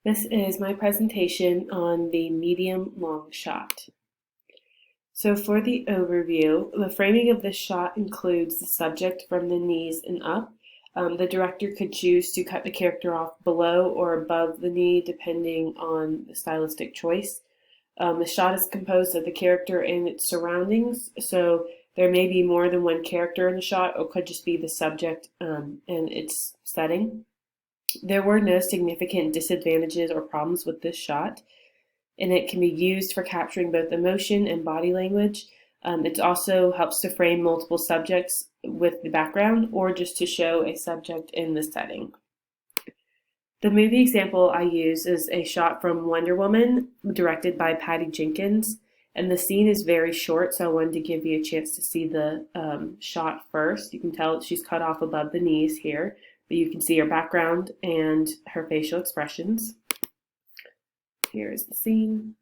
This is my presentation on the medium long shot. So for the overview, the framing of this shot includes the subject from the knees and up. The director could choose to cut the character off below or above the knee depending on the stylistic choice. The shot is composed of the character and its surroundings, so there may be more than one character in the shot, or could just be the subject and its setting. There were no significant disadvantages or problems with this shot, and it can be used for capturing both emotion and body language. It also helps to frame multiple subjects with the background or just to show a subject in the setting. The movie example I use is a shot from Wonder Woman, directed by Patty Jenkins, and the scene is very short, so I wanted to give you a chance to see the shot first. You can tell she's cut off above the knees here, but you can see her background and her facial expressions. Here is the scene.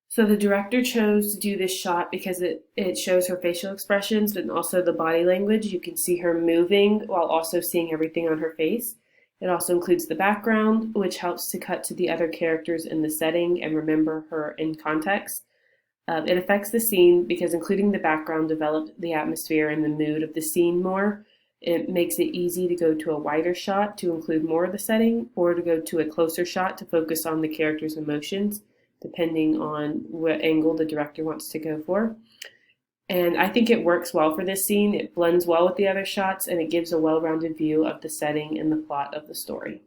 So the director chose to do this shot because it shows her facial expressions, but also the body language. You can see her moving while also seeing everything on her face. It also includes the background, which helps to cut to the other characters in the setting and remember her in context. It affects the scene because including the background develops the atmosphere and the mood of the scene more. It makes it easy to go to a wider shot to include more of the setting, or to go to a closer shot to focus on the character's emotions, depending on what angle the director wants to go for. And I think it works well for this scene. It blends well with the other shots, and it gives a well-rounded view of the setting and the plot of the story.